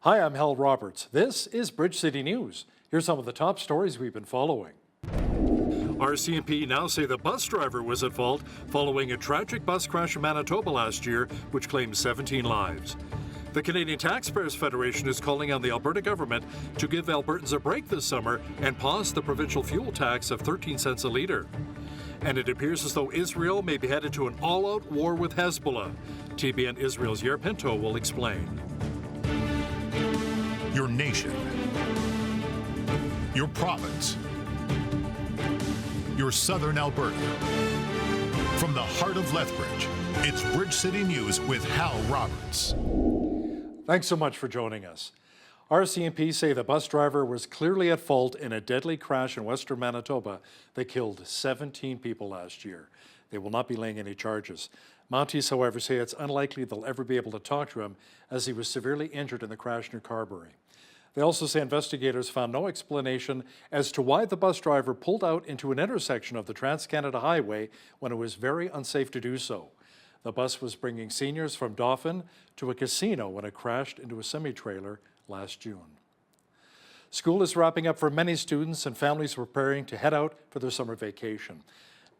Hi, I'm Hal Roberts. This is Bridge City News. Here's some of the top stories we've been following. RCMP now say the bus driver was at fault following a tragic bus crash in Manitoba last year, which claimed 17 lives. The Canadian Taxpayers Federation is calling on the Alberta government to give Albertans a break this summer and pause the provincial fuel tax of 13 cents a litre. And it appears as though Israel may be headed to an all-out war with Hezbollah. TBN Israel's Yair Pinto will explain. Your nation, your province, your southern Alberta. From the heart of Lethbridge, it's Bridge City News with Hal Roberts. Thanks so much for joining us. RCMP say the bus driver was clearly at fault in a deadly crash in western Manitoba that killed 17 people last year. They will not be laying any charges. Mounties, however, say it's unlikely they'll ever be able to talk to him as he was severely injured in the crash near Carberry. They also say investigators found no explanation as to why the bus driver pulled out into an intersection of the Trans-Canada Highway when it was very unsafe to do so. The bus was bringing seniors from Dauphin to a casino when it crashed into a semi-trailer last June. School is wrapping up for many students and families preparing to head out for their summer vacation.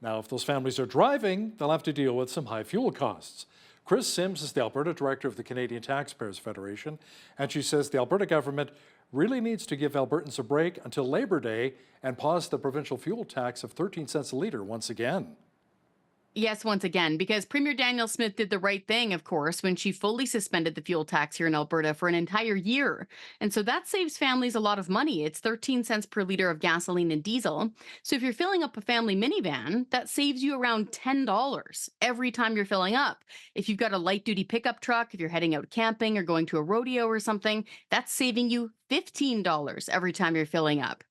Now, if those families are driving, they'll have to deal with some high fuel costs. Chris Sims is the Alberta director of the Canadian Taxpayers Federation, and she says the Alberta government really needs to give Albertans a break until Labor Day and pause the provincial fuel tax of 13 cents a litre once again. Yes, once again, because Premier Danielle Smith did the right thing, of course, when she fully suspended the fuel tax here in Alberta for an entire year. And so that saves families a lot of money. It's 13 cents per litre of gasoline and diesel. So if you're filling up a family minivan, that saves you around $10 every time you're filling up. If you've got a light-duty pickup truck, if you're heading out camping or going to a rodeo or something, that's saving you $15 every time you're filling up.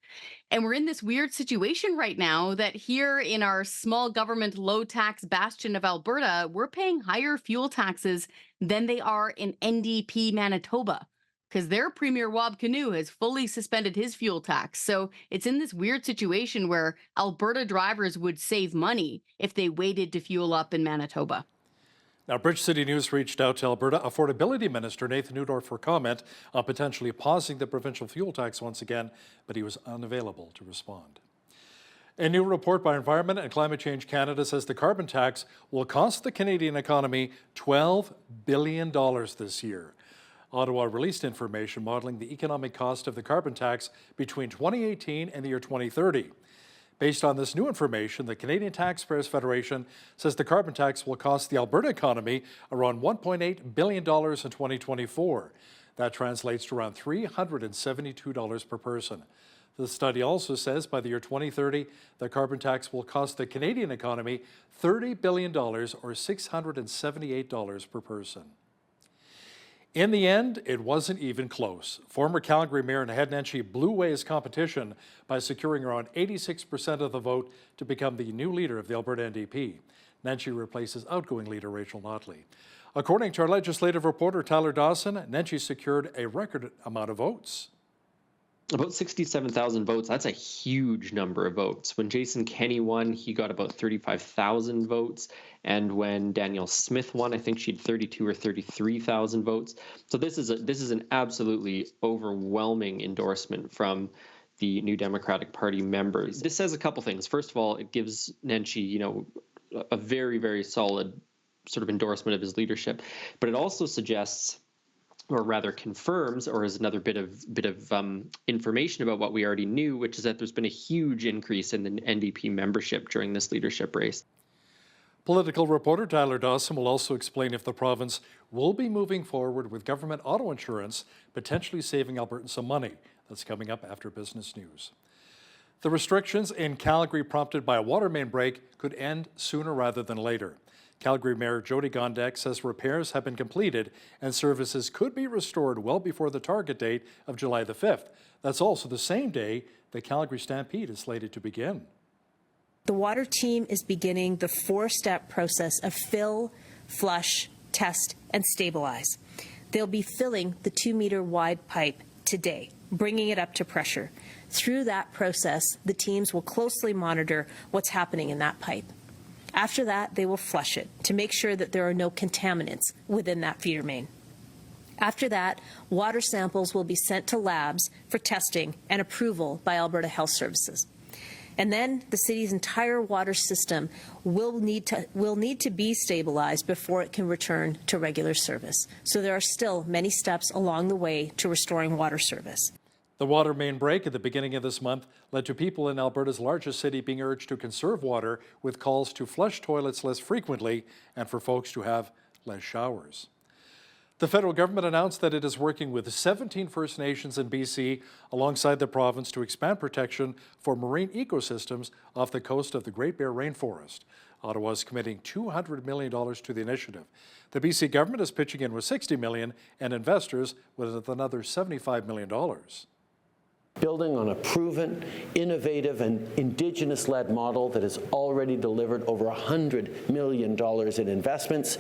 And we're in this weird situation right now that here in our small government low tax bastion of Alberta, we're paying higher fuel taxes than they are in NDP Manitoba because their Premier Wab Kinew has fully suspended his fuel tax. So it's in this weird situation where Alberta drivers would save money if they waited to fuel up in Manitoba. Now, Bridge City News reached out to Alberta Affordability Minister Nathan Neudorf for comment on potentially pausing the provincial fuel tax once again, but he was unavailable to respond. A new report by Environment and Climate Change Canada says the carbon tax will cost the Canadian economy $12 billion this year. Ottawa released information modeling the economic cost of the carbon tax between 2018 and the year 2030. Based on this new information, the Canadian Taxpayers Federation says the carbon tax will cost the Alberta economy around $1.8 billion in 2024. That translates to around $372 per person. The study also says by the year 2030, the carbon tax will cost the Canadian economy $30 billion or $678 per person. In the end, it wasn't even close. Former Calgary Mayor Naheed Nenshi blew away his competition by securing around 86% of the vote to become the new leader of the Alberta NDP. Nenshi replaces outgoing leader Rachel Notley. According to our legislative reporter Tyler Dawson, Nenshi secured a record amount of votes. About 67,000 votes. That's a huge number of votes. When Jason Kenney won, he got about 35,000 votes. And when Danielle Smith won, I think she had 32 or 33,000 votes. So this is an absolutely overwhelming endorsement from the New Democratic Party members. This says a couple things. First of all, it gives Nenshi, a very, very solid sort of endorsement of his leadership. But it also suggests, or rather confirms, or is another bit of information about what we already knew, which is that there's been a huge increase in the NDP membership during this leadership race. Political reporter Tyler Dawson will also explain if the province will be moving forward with government auto insurance, potentially saving Albertans some money. That's coming up after Business News. The restrictions in Calgary prompted by a water main break could end sooner rather than later. Calgary Mayor Jody Gondek says repairs have been completed and services could be restored well before the target date of July the 5th. That's also the same day the Calgary Stampede is slated to begin. The water team is beginning the four-step process of fill, flush, test, and stabilize. They'll be filling the 2-meter wide pipe today, bringing it up to pressure. Through that process, the teams will closely monitor what's happening in that pipe. After that, they will flush it to make sure that there are no contaminants within that feeder main. After that, water samples will be sent to labs for testing and approval by Alberta Health Services. And then the city's entire water system will need to be stabilized before it can return to regular service. So there are still many steps along the way to restoring water service. The water main break at the beginning of this month led to people in Alberta's largest city being urged to conserve water, with calls to flush toilets less frequently and for folks to have less showers. The federal government announced that it is working with 17 First Nations in BC alongside the province to expand protection for marine ecosystems off the coast of the Great Bear Rainforest. Ottawa is committing $200 million to the initiative. The BC government is pitching in with $60 million and investors with another $75 million. Building on a proven, innovative, and Indigenous-led model that has already delivered over $100 million in investments,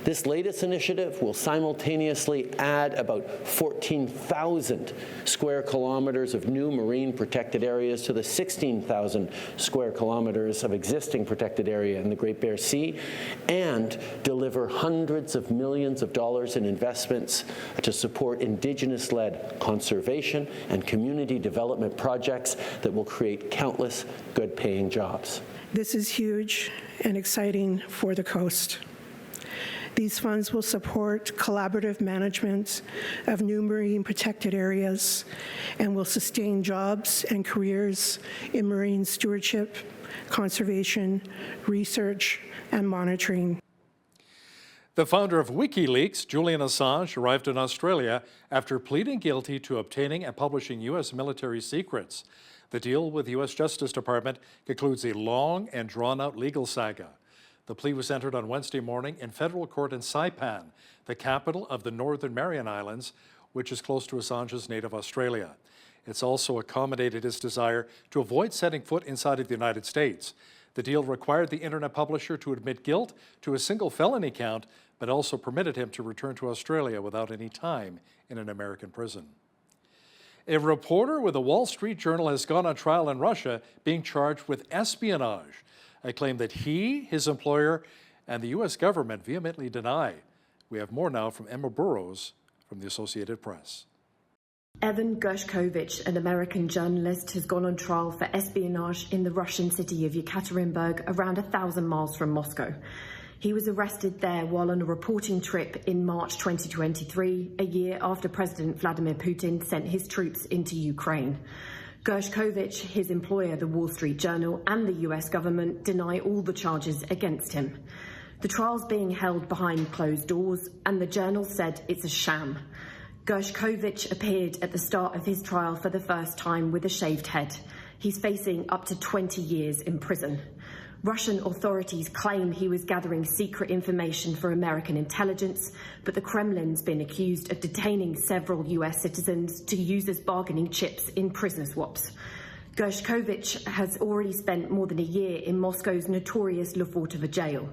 this latest initiative will simultaneously add about 14,000 square kilometers of new marine protected areas to the 16,000 square kilometers of existing protected area in the Great Bear Sea, and deliver hundreds of millions of dollars in investments to support Indigenous-led conservation and community development projects that will create countless good-paying jobs. This is huge and exciting for the coast. These funds will support collaborative management of new marine protected areas and will sustain jobs and careers in marine stewardship, conservation, research, and monitoring. The founder of WikiLeaks, Julian Assange, arrived in Australia after pleading guilty to obtaining and publishing U.S. military secrets. The deal with the U.S. Justice Department concludes a long and drawn-out legal saga. The plea was entered on Wednesday morning in federal court in Saipan, the capital of the Northern Mariana Islands, which is close to Assange's native Australia. It's also accommodated his desire to avoid setting foot inside of the United States. The deal required the internet publisher to admit guilt to a single felony count, but also permitted him to return to Australia without any time in an American prison. A reporter with the Wall Street Journal has gone on trial in Russia, being charged with espionage, a claim that he, his employer, and the U.S. government vehemently deny. We have more now from Emma Burrows from the Associated Press. Evan Gershkovich, an American journalist, has gone on trial for espionage in the Russian city of Yekaterinburg, around 1,000 miles from Moscow. He was arrested there while on a reporting trip in March 2023, a year after President Vladimir Putin sent his troops into Ukraine. Gershkovich, his employer, the Wall Street Journal, and the US government deny all the charges against him. The trial's being held behind closed doors, and the Journal said it's a sham. Gershkovich appeared at the start of his trial for the first time with a shaved head. He's facing up to 20 years in prison. Russian authorities claim he was gathering secret information for American intelligence, but the Kremlin's been accused of detaining several US citizens to use as bargaining chips in prisoner swaps. Gershkovich has already spent more than a year in Moscow's notorious Lethbridge jail.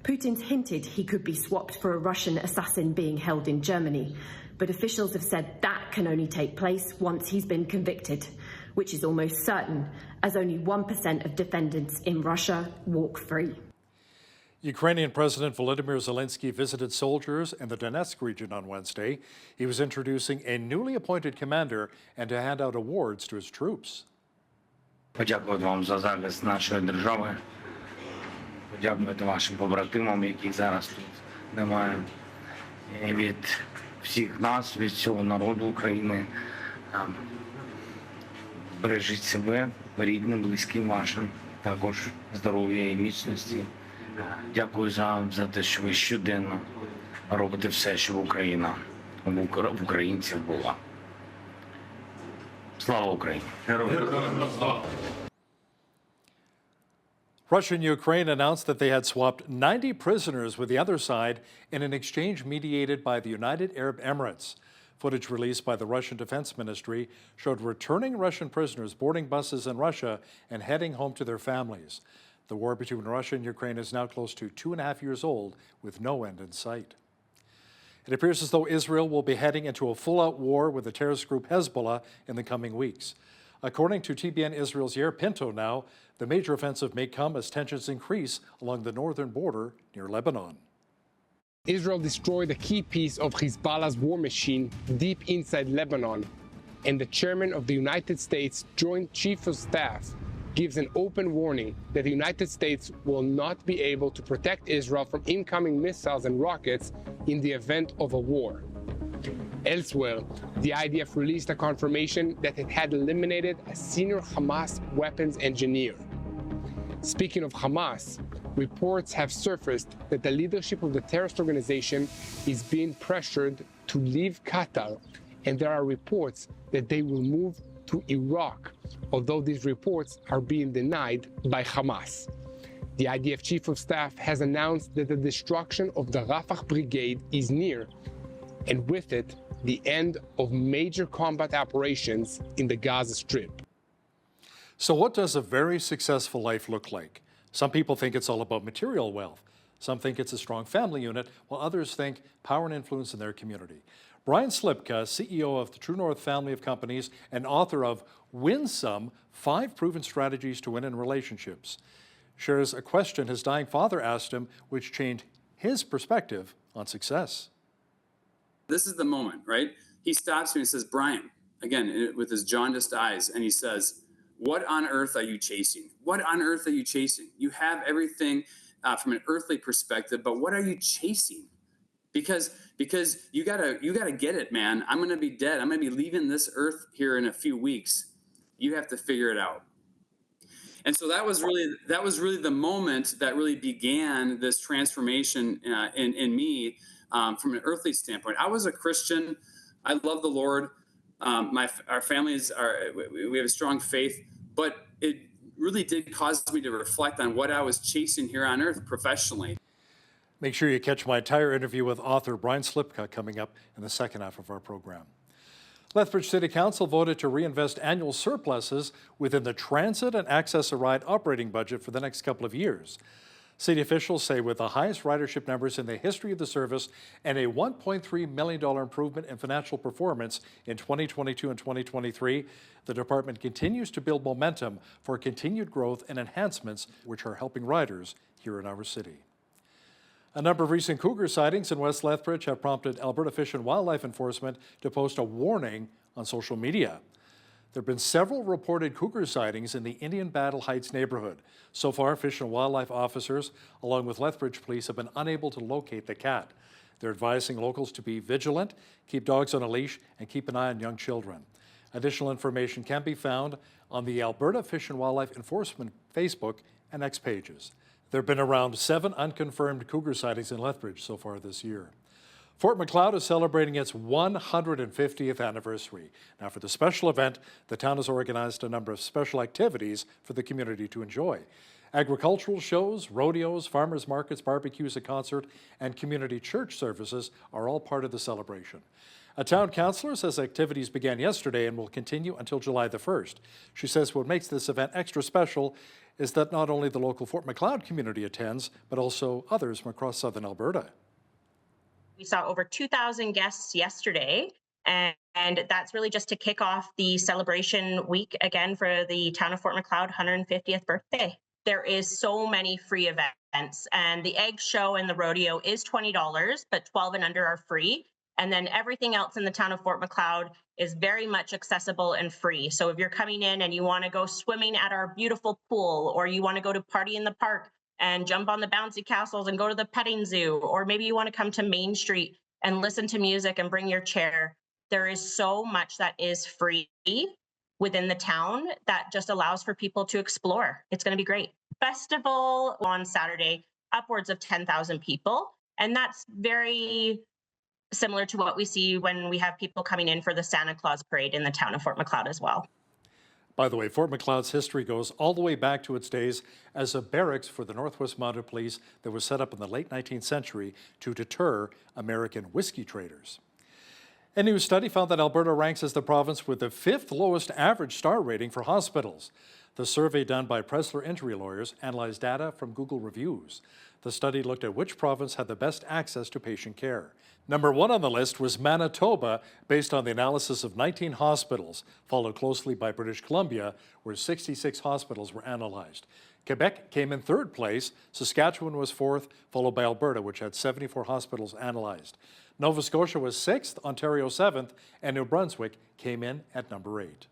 Putin's hinted he could be swapped for a Russian assassin being held in Germany, but officials have said that can only take place once he's been convicted, which is almost certain, as only 1% of defendants in Russia walk free. Ukrainian President Volodymyr Zelensky visited soldiers in the Donetsk region on Wednesday. He was introducing a newly appointed commander and to hand out awards to his troops. Подякувати вам за захист нашої держави. Подякувати вашим побратимам, яких зараз тут немає. І від всіх нас, від всього народу України. Бережіть себе, рідним, близьким вашим, також здоров'я і міцності. Дякую за те, що ви щоденно робите все, щоб Україна в українців була. Слава Україні! Russia and Ukraine announced that they had swapped 90 prisoners with the other side in an exchange mediated by the United Arab Emirates. Footage released by the Russian Defense Ministry showed returning Russian prisoners boarding buses in Russia and heading home to their families. The war between Russia and Ukraine is now close to 2.5 years old, with no end in sight. It appears as though Israel will be heading into a full-out war with the terrorist group Hezbollah in the coming weeks. According to TBN Israel's Yair Pinto now, the major offensive may come as tensions increase along the northern border near Lebanon. Israel destroyed a key piece of Hezbollah's war machine deep inside Lebanon, and the chairman of the United States Joint Chiefs of Staff gives an open warning that the United States will not be able to protect Israel from incoming missiles and rockets in the event of a war. Elsewhere, the IDF released a confirmation that it had eliminated a senior Hamas weapons engineer. Speaking of Hamas, reports have surfaced that the leadership of the terrorist organization is being pressured to leave Qatar, and there are reports that they will move to Iraq, although these reports are being denied by Hamas. The IDF Chief of Staff has announced that the destruction of the Rafah Brigade is near, and with it, the end of major combat operations in the Gaza Strip. So what does a very successful life look like? Some people think it's all about material wealth. Some think it's a strong family unit, while others think power and influence in their community. Brian Slipka, CEO of the True North family of companies and author of Win Some, 5 Proven Strategies to Win in Relationships, shares a question his dying father asked him, which changed his perspective on success. This is the moment, right? He stops me and says, Brian, again, with his jaundiced eyes, and he says, what on earth are you chasing? What on earth are you chasing? You have everything from an earthly perspective, but what are you chasing? Because you gotta get it, man. I'm gonna be dead. I'm gonna be leaving this earth here in a few weeks. You have to figure it out. And so that was really the moment that really began this transformation in me from an earthly standpoint. I was a Christian. I love the Lord. Our families we have a strong faith, but it really did cause me to reflect on what I was chasing here on earth professionally. Make sure you catch my entire interview with author Brian Slipka coming up in the second half of our program. Lethbridge City Council voted to reinvest annual surpluses within the transit and access a ride operating budget for the next couple of years. City officials say with the highest ridership numbers in the history of the service and a $1.3 million improvement in financial performance in 2022 and 2023, the department continues to build momentum for continued growth and enhancements which are helping riders here in our city. A number of recent cougar sightings in West Lethbridge have prompted Alberta Fish and Wildlife Enforcement to post a warning on social media. There have been several reported cougar sightings in the Indian Battle Heights neighborhood. So far, Fish and Wildlife officers, along with Lethbridge Police, have been unable to locate the cat. They're advising locals to be vigilant, keep dogs on a leash, and keep an eye on young children. Additional information can be found on the Alberta Fish and Wildlife Enforcement Facebook and X pages. There have been around 7 unconfirmed cougar sightings in Lethbridge so far this year. Fort Macleod is celebrating its 150th anniversary. Now, for the special event, the town has organized a number of special activities for the community to enjoy. Agricultural shows, rodeos, farmers markets, barbecues, a concert, and community church services are all part of the celebration. A town councillor says activities began yesterday and will continue until July the 1st. She says what makes this event extra special is that not only the local Fort Macleod community attends, but also others from across southern Alberta. We saw over 2,000 guests yesterday, and that's really just to kick off the celebration week again for the town of Fort Macleod 150th birthday. There is so many free events, and the egg show and the rodeo is $20, but 12 and under are free. And then everything else in the town of Fort Macleod is very much accessible and free. So if you're coming in and you want to go swimming at our beautiful pool, or you want to go to party in the park and jump on the bouncy castles and go to the petting zoo, or maybe you want to come to Main Street and listen to music and bring your chair, there is so much that is free within the town that just allows for people to explore. It's going to be great. Festival on Saturday, upwards of 10,000 people. And that's very similar to what we see when we have people coming in for the Santa Claus parade in the town of Fort Macleod as well. By the way, Fort Macleod's history goes all the way back to its days as a barracks for the Northwest Mounted Police that was set up in the late 19th century to deter American whiskey traders. A new study found that Alberta ranks as the province with the 5th lowest average star rating for hospitals. The survey done by Pressler Injury Lawyers analyzed data from Google reviews. The study looked at which province had the best access to patient care. Number 1 on the list was Manitoba, based on the analysis of 19 hospitals, followed closely by British Columbia, where 66 hospitals were analyzed. Quebec came in 3rd place, Saskatchewan was 4th, followed by Alberta, which had 74 hospitals analyzed. Nova Scotia was 6th, Ontario 7th, and New Brunswick came in at number 8.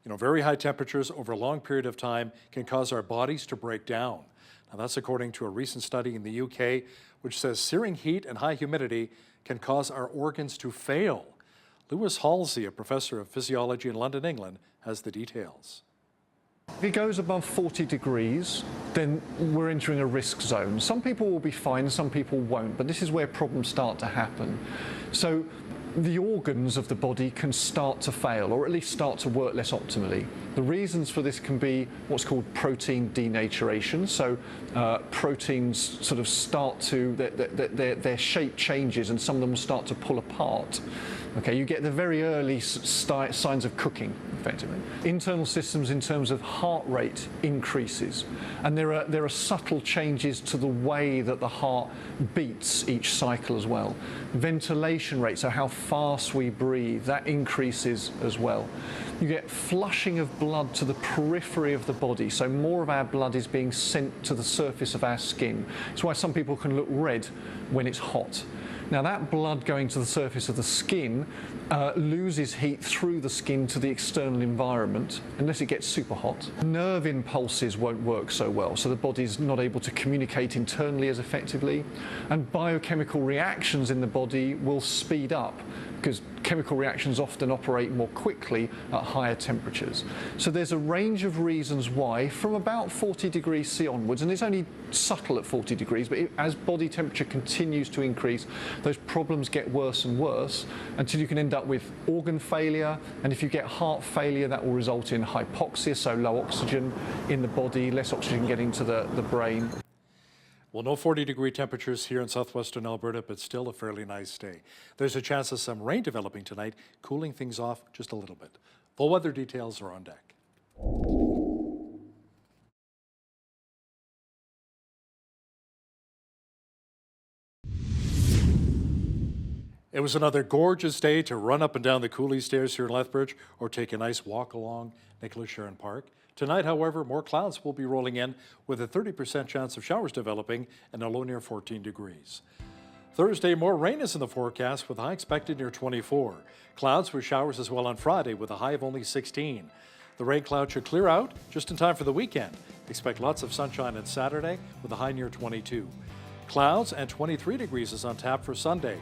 Very high temperatures over a long period of time can cause our bodies to break down. Now, that's according to a recent study in the UK, which says searing heat and high humidity can cause our organs to fail. Lewis Halsey, a professor of physiology in London, England, has the details. If it goes above 40 degrees, then we're entering a risk zone. Some people will be fine, some people won't, but this is where problems start to happen. So the organs of the body can start to fail, or at least start to work less optimally. The reasons for this can be what's called protein denaturation. So proteins sort of start to, their shape changes and some of them will start to pull apart. Okay, you get the very early signs of cooking, effectively. Internal systems in terms of heart rate increases, and there are subtle changes to the way that the heart beats each cycle as well. Ventilation rate, so how fast we breathe, that increases as well. You get flushing of blood to the periphery of the body, so more of our blood is being sent to the surface of our skin. It's why some people can look red when it's hot. Now, that blood going to the surface of the skin loses heat through the skin to the external environment unless it gets super hot. Nerve impulses won't work so well, so the body's not able to communicate internally as effectively, and biochemical reactions in the body will speed up because chemical reactions often operate more quickly at higher temperatures. So there's a range of reasons why, from about 40 degrees C onwards, and it's only subtle at 40 degrees, but as body temperature continues to increase, those problems get worse and worse until you can end up with organ failure, and if you get heart failure, that will result in hypoxia, so low oxygen in the body, less oxygen getting to the brain. Well, no 40-degree temperatures here in southwestern Alberta, but still a fairly nice day. There's a chance of some rain developing tonight, cooling things off just a little bit. Full weather details are on deck. It was another gorgeous day to run up and down the Cooley stairs here in Lethbridge or take a nice walk along Nicholas Sharon Park. Tonight, however, more clouds will be rolling in with a 30% chance of showers developing and a low near 14 degrees. Thursday, more rain is in the forecast with a high expected near 24. Clouds with showers as well on Friday with a high of only 16. The rain cloud should clear out just in time for the weekend. Expect lots of sunshine on Saturday with a high near 22. Clouds and 23 degrees is on tap for Sunday.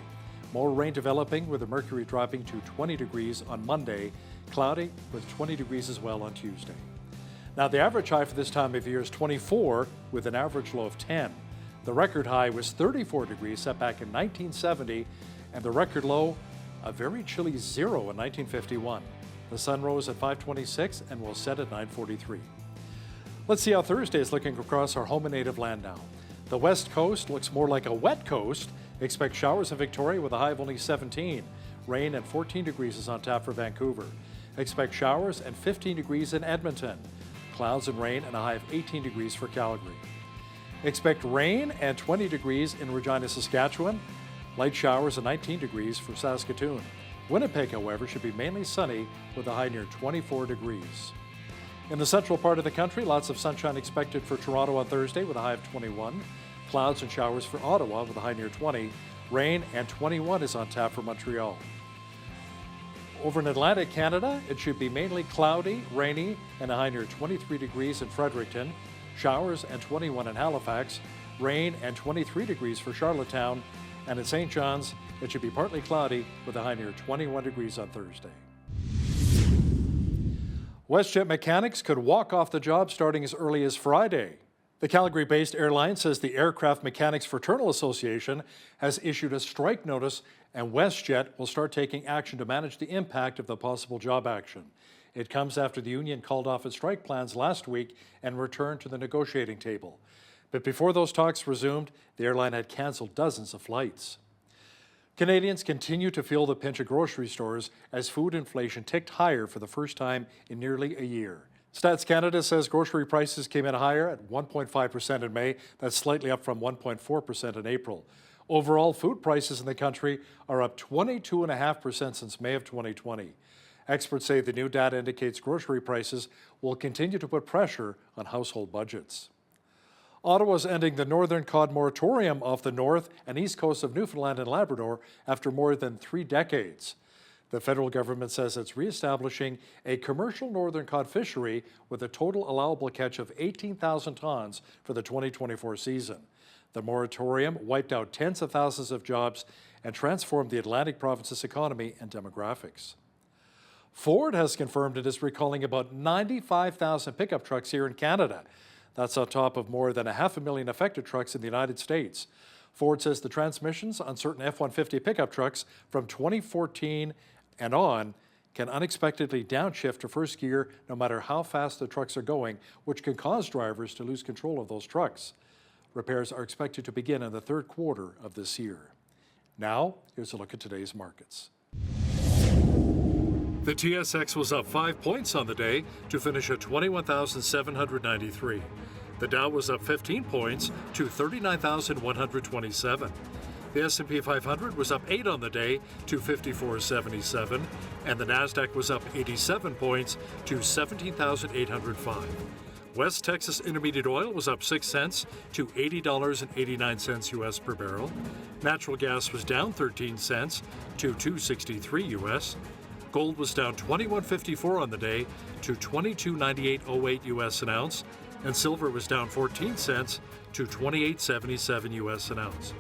More rain developing with the mercury dropping to 20 degrees on Monday. Cloudy with 20 degrees as well on Tuesday. Now, the average high for this time of year is 24 with an average low of 10. The record high was 34 degrees set back in 1970, and the record low, a very chilly 0 in 1951. The sun rose at 5:26 and will set at 9:43. Let's see how Thursday is looking across our home and native land now. The west coast looks more like a wet coast. Expect showers in Victoria with a high of only 17. Rain and 14 degrees is on tap for Vancouver. Expect showers and 15 degrees in Edmonton. Clouds and rain and a high of 18 degrees for Calgary. Expect rain and 20 degrees in Regina, Saskatchewan. Light showers and 19 degrees for Saskatoon. Winnipeg, however, should be mainly sunny with a high near 24 degrees. In the central part of the country, lots of sunshine expected for Toronto on Thursday with a high of 21. Clouds and showers for Ottawa with a high near 20. Rain and 21 is on tap for Montreal. Over in Atlantic Canada, it should be mainly cloudy, rainy, and a high near 23 degrees in Fredericton. Showers and 21 in Halifax. Rain and 23 degrees for Charlottetown. And in St. John's, it should be partly cloudy with a high near 21 degrees on Thursday. WestJet mechanics could walk off the job starting as early as Friday. The Calgary-based airline says the Aircraft Mechanics Fraternal Association has issued a strike notice, and WestJet will start taking action to manage the impact of the possible job action. It comes after the union called off its strike plans last week and returned to the negotiating table. But before those talks resumed, the airline had canceled dozens of flights. Canadians continue to feel the pinch at grocery stores as food inflation ticked higher for the first time in nearly a year. Stats Canada says grocery prices came in higher at 1.5% in May. That's slightly up from 1.4% in April. Overall, food prices in the country are up 22.5% since May of 2020. Experts say the new data indicates grocery prices will continue to put pressure on household budgets. Ottawa's ending the Northern Cod moratorium off the north and east coast of Newfoundland and Labrador after more than 3 decades. The federal government says it's reestablishing a commercial northern cod fishery with a total allowable catch of 18,000 tons for the 2024 season. The moratorium wiped out tens of thousands of jobs and transformed the Atlantic province's economy and demographics. Ford has confirmed it is recalling about 95,000 pickup trucks here in Canada. That's on top of more than 500,000 affected trucks in the United States. Ford says the transmissions on certain F-150 pickup trucks from 2014 and on can unexpectedly downshift to first gear no matter how fast the trucks are going, which can cause drivers to lose control of those trucks. Repairs are expected to begin in the third quarter of this year. Now, here's a look at today's markets. The TSX was up 5 points on the day to finish at 21,793. The Dow was up 15 points to 39,127. The S&P 500 was up 8 on the day to 5477, and the Nasdaq was up 87 points to 17,805. West Texas Intermediate Oil was up 6 cents to $80.89 US per barrel. Natural gas was down 13 cents to $2.63 US. Gold was down 21.54 on the day to 22.9808 US an ounce, and silver was down 14 cents to 28.77 US an ounce.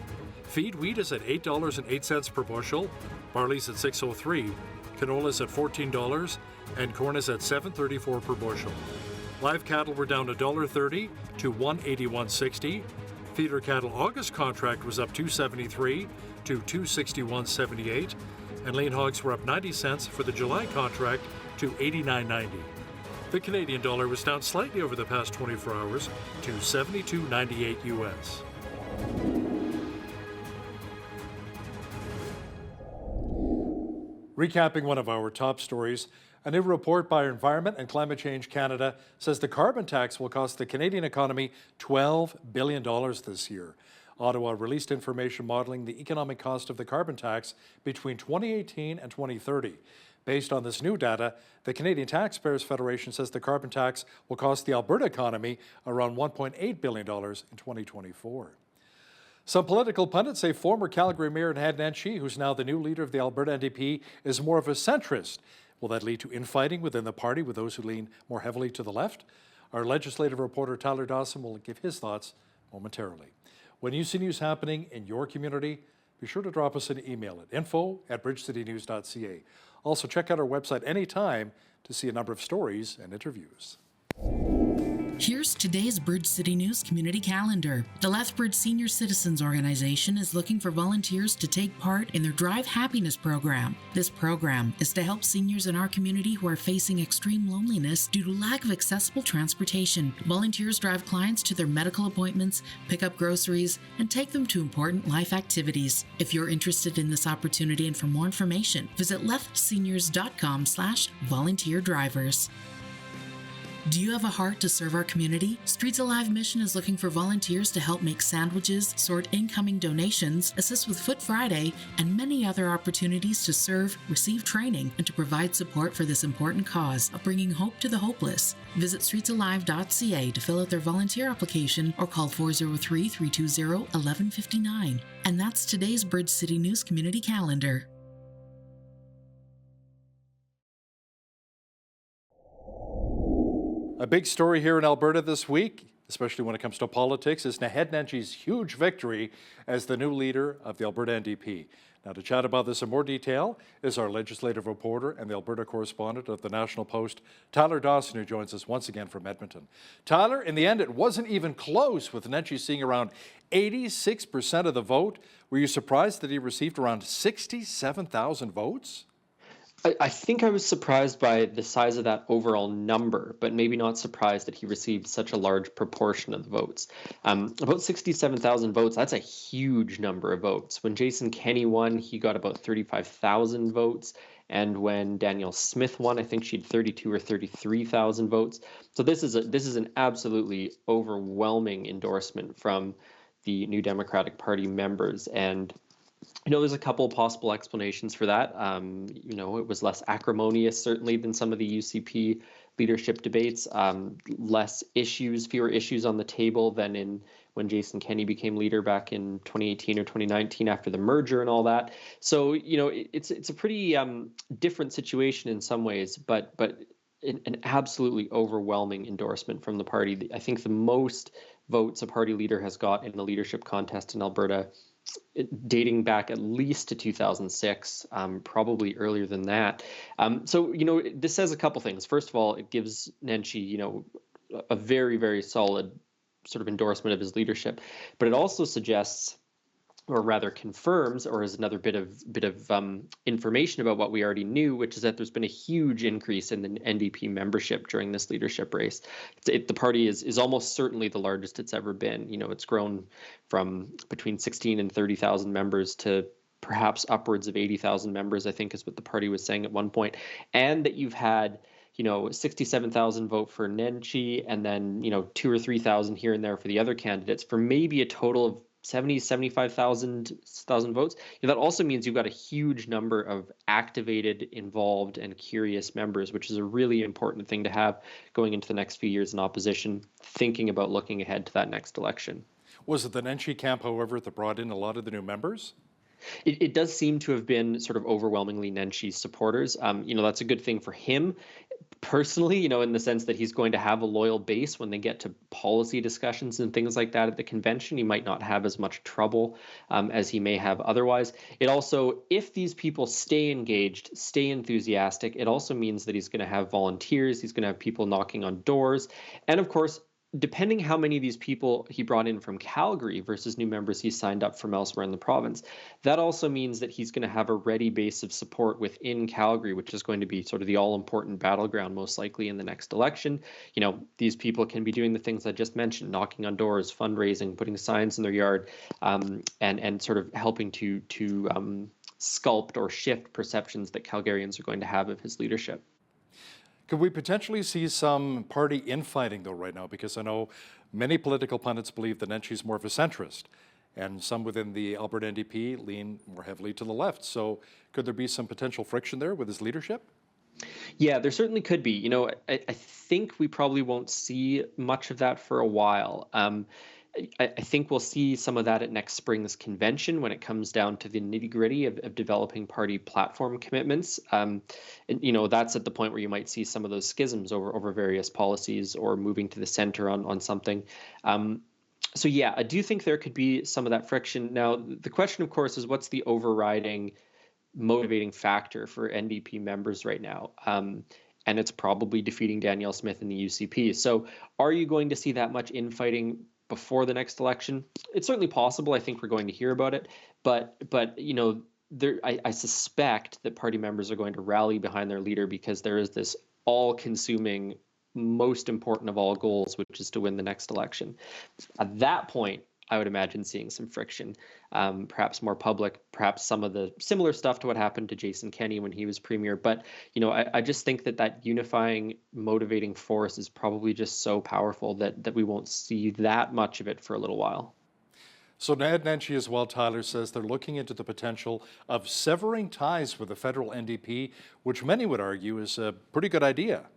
Feed wheat is at $8.08 per bushel, barley's at $6.03, canola's at $14, and corn is at $7.34 per bushel. Live cattle were down $1.30 to $181.60. Feeder cattle August contract was up $2.73 to $261.78, and lean hogs were up 90 cents for the July contract to $89.90. The Canadian dollar was down slightly over the past 24 hours to 72.98 US. Recapping one of our top stories, a new report by Environment and Climate Change Canada says the carbon tax will cost the Canadian economy $12 billion this year. Ottawa released information modeling the economic cost of the carbon tax between 2018 and 2030. Based on this new data, the Canadian Taxpayers Federation says the carbon tax will cost the Alberta economy around $1.8 billion in 2024. Some political pundits say former Calgary Mayor Ned Nenshi, who's now the new leader of the Alberta NDP, is more of a centrist. Will that lead to infighting within the party with those who lean more heavily to the left? Our legislative reporter Tyler Dawson will give his thoughts momentarily. When you see news happening in your community, be sure to drop us an email at info@bridgecitynews.ca. Also, check out our website anytime to see a number of stories and interviews. Here's today's Bridge City News Community Calendar. The Lethbridge Senior Citizens Organization is looking for volunteers to take part in their Drive Happiness program. This program is to help seniors in our community who are facing extreme loneliness due to lack of accessible transportation. Volunteers drive clients to their medical appointments, pick up groceries, and take them to important life activities. If you're interested in this opportunity and for more information, visit leftseniors.com/volunteer drivers. Do you have a heart to serve our community? Streets Alive Mission is looking for volunteers to help make sandwiches, sort incoming donations, assist with Foot Friday, and many other opportunities to serve, receive training, and to provide support for this important cause of bringing hope to the hopeless. Visit streetsalive.ca to fill out their volunteer application or call 403-320-1159. And that's today's Bridge City News Community Calendar. A big story here in Alberta this week, especially when it comes to politics, is Ned Nenshi's huge victory as the new leader of the Alberta NDP. Now, to chat about this in more detail is our legislative reporter and the Alberta correspondent of the National Post, Tyler Dawson, who joins us once again from Edmonton. Tyler, in the end, it wasn't even close, with Nenshi seeing around 86% of the vote. Were you surprised that he received around 67,000 votes? I think I was surprised by the size of that overall number, but maybe not surprised that he received such a large proportion of the votes. About 67,000 votes, that's a huge number of votes. When Jason Kenney won, he got about 35,000 votes. And when Danielle Smith won, I think she had 32 or 33,000 votes. So this is an absolutely overwhelming endorsement from the New Democratic Party members. And there's a couple of possible explanations for that. It was less acrimonious, certainly, than some of the UCP leadership debates. Fewer issues on the table than when Jason Kenney became leader back in 2018 or 2019 after the merger and all that. So, it's a pretty different situation in some ways, but an absolutely overwhelming endorsement from the party. I think the most votes a party leader has got in a leadership contest in Alberta, dating back at least to 2006, probably earlier than that. So, this says a couple things. First of all, it gives Nenshi, a very, very solid sort of endorsement of his leadership. But it also suggests, or rather confirms, or is another bit of information about what we already knew, which is that there's been a huge increase in the NDP membership during this leadership race. The party is almost certainly the largest it's ever been. It's grown from between 16 and 30,000 members to perhaps upwards of 80,000 members, I think is what the party was saying at one point. And that you've had 67,000 vote for Nenshi, and then 2,000 or 3,000 here and there for the other candidates, for maybe a total of 75,000 votes. That also means you've got a huge number of activated, involved, and curious members, which is a really important thing to have going into the next few years in opposition, thinking about looking ahead to that next election. Was it the Nenshi camp, however, that brought in a lot of the new members? It does seem to have been sort of overwhelmingly Nenshi's supporters. That's a good thing for him personally, in the sense that he's going to have a loyal base when they get to policy discussions and things like that at the convention. He might not have as much trouble as he may have otherwise. It also, if these people stay engaged, stay enthusiastic, it also means that he's going to have volunteers, he's going to have people knocking on doors. And of course, depending how many of these people he brought in from Calgary versus new members he signed up from elsewhere in the province, that also means that he's going to have a ready base of support within Calgary, which is going to be sort of the all-important battleground most likely in the next election. These people can be doing the things I just mentioned, knocking on doors, fundraising, putting signs in their yard, and sort of helping to sculpt or shift perceptions that Calgarians are going to have of his leadership. Could we potentially see some party infighting, though, right now? Because I know many political pundits believe that Nenshi's more of a centrist, and some within the Alberta NDP lean more heavily to the left. So could there be some potential friction there with his leadership? Yeah, there certainly could be. I think we probably won't see much of that for a while. I think we'll see some of that at next spring's convention when it comes down to the nitty-gritty of developing party platform commitments. And, that's at the point where you might see some of those schisms over various policies or moving to the center on something. So yeah, I do think there could be some of that friction. Now, the question, of course, is what's the overriding motivating factor for NDP members right now? And it's probably defeating Danielle Smith in the UCP. So are you going to see that much infighting before the next election? It's certainly possible. I think we're going to hear about it, but I suspect that party members are going to rally behind their leader because there is this all-consuming, most important of all goals, which is to win the next election. At that point, I would imagine seeing some friction, perhaps more public, perhaps some of the similar stuff to what happened to Jason Kenney when he was premier. But, I just think that unifying, motivating force is probably just so powerful that we won't see that much of it for a little while. So Ned Nenshi as well, Tyler, says they're looking into the potential of severing ties with the federal NDP, which many would argue is a pretty good idea.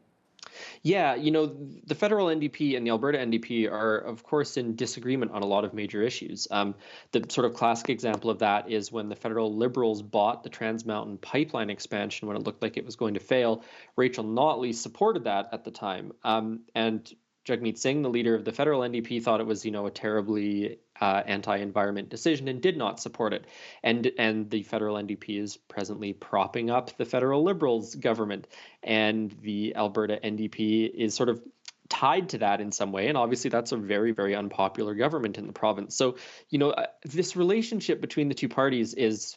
Yeah, the federal NDP and the Alberta NDP are, of course, in disagreement on a lot of major issues. The sort of classic example of that is when the federal Liberals bought the Trans Mountain pipeline expansion when it looked like it was going to fail. Rachel Notley supported that at the time. And Jagmeet Singh, the leader of the federal NDP, thought it was, a terribly anti-environment decision and did not support it. And the federal NDP is presently propping up the federal Liberals government, and the Alberta NDP is sort of tied to that in some way. And obviously that's a very, very unpopular government in the province. So, this relationship between the two parties is,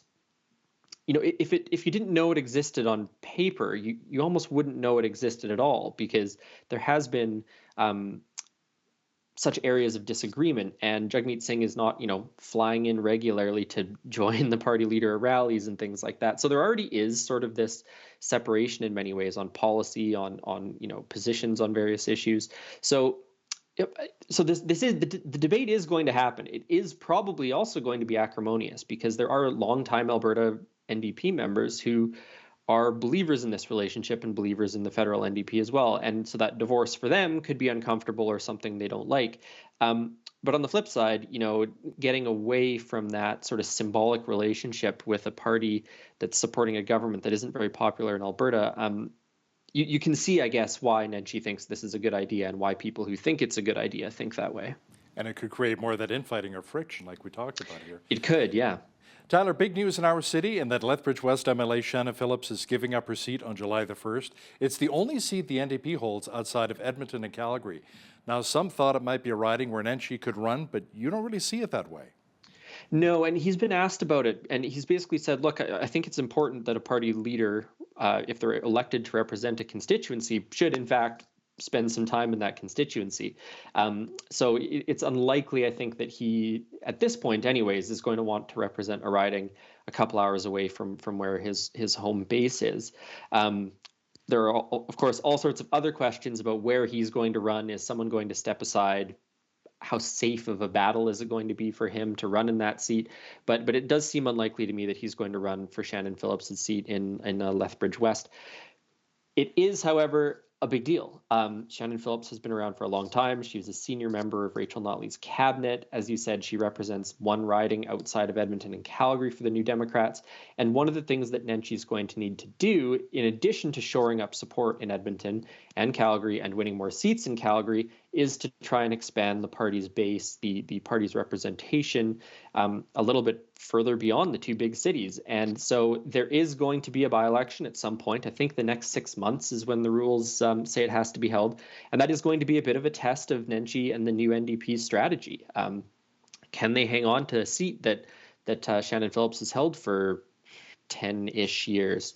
if you didn't know it existed on paper, you almost wouldn't know it existed at all, because there has been such areas of disagreement, and Jagmeet Singh is not, flying in regularly to join the party leader at rallies and things like that. So there already is sort of this separation in many ways on policy, on positions on various issues. So this is the debate is going to happen. It is probably also going to be acrimonious because there are longtime Alberta NDP members who are believers in this relationship and believers in the federal NDP as well. And so that divorce for them could be uncomfortable or something they don't like. But on the flip side, getting away from that sort of symbolic relationship with a party that's supporting a government that isn't very popular in Alberta, you can see, I guess, why Nenshi thinks this is a good idea and why people who think it's a good idea think that way. And it could create more of that infighting or friction like we talked about here. It could, yeah. Tyler, big news in our city in that Lethbridge West MLA Shannon Phillips is giving up her seat on July the 1st. It's the only seat the NDP holds outside of Edmonton and Calgary. Now, some thought it might be a riding where Nenshi could run, but you don't really see it that way. No, and he's been asked about it, and he's basically said, look, I think it's important that a party leader, if they're elected to represent a constituency, should in fact spend some time in that constituency. So it's unlikely, I think, that he, at this point anyways, is going to want to represent a riding a couple hours away from where his home base is. There are, of course, all sorts of other questions about where he's going to run. Is someone going to step aside? How safe of a battle is it going to be for him to run in that seat? But it does seem unlikely to me that he's going to run for Shannon Phillips' seat in Lethbridge West. It is, however, a big deal. Shannon Phillips has been around for a long time. She was a senior member of Rachel Notley's cabinet. As you said, she represents one riding outside of Edmonton and Calgary for the New Democrats. And one of the things that Nenshi is going to need to do, in addition to shoring up support in Edmonton and Calgary and winning more seats in Calgary, is to try and expand the party's base, the party's representation a little bit further beyond the two big cities. And so there is going to be a by-election at some point. I think the next 6 months is when the rules say it has to be held. And that is going to be a bit of a test of Nenshi and the new NDP's strategy. Can they hang on to a seat that Shannon Phillips has held for 10-ish years?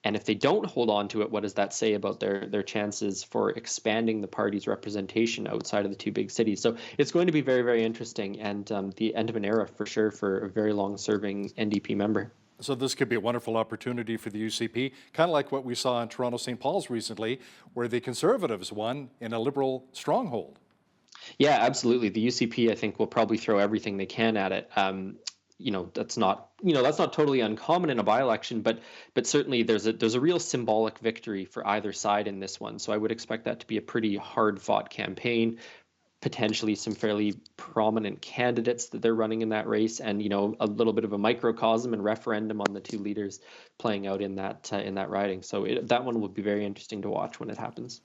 And if they don't hold on to it, what does that say about their chances for expanding the party's representation outside of the two big cities? So it's going to be very, very interesting, and the end of an era for sure for a very long-serving NDP member. So this could be a wonderful opportunity for the UCP, kind of like what we saw in Toronto St. Paul's recently, where the Conservatives won in a Liberal stronghold. Yeah, absolutely. The UCP, I think, will probably throw everything they can at it. That's not totally uncommon in a by-election, but certainly there's a real symbolic victory for either side in this one. So I would expect that to be a pretty hard-fought campaign, potentially some fairly prominent candidates that they're running in that race, and a little bit of a microcosm and referendum on the two leaders playing out in that riding. So that one will be very interesting to watch when it happens.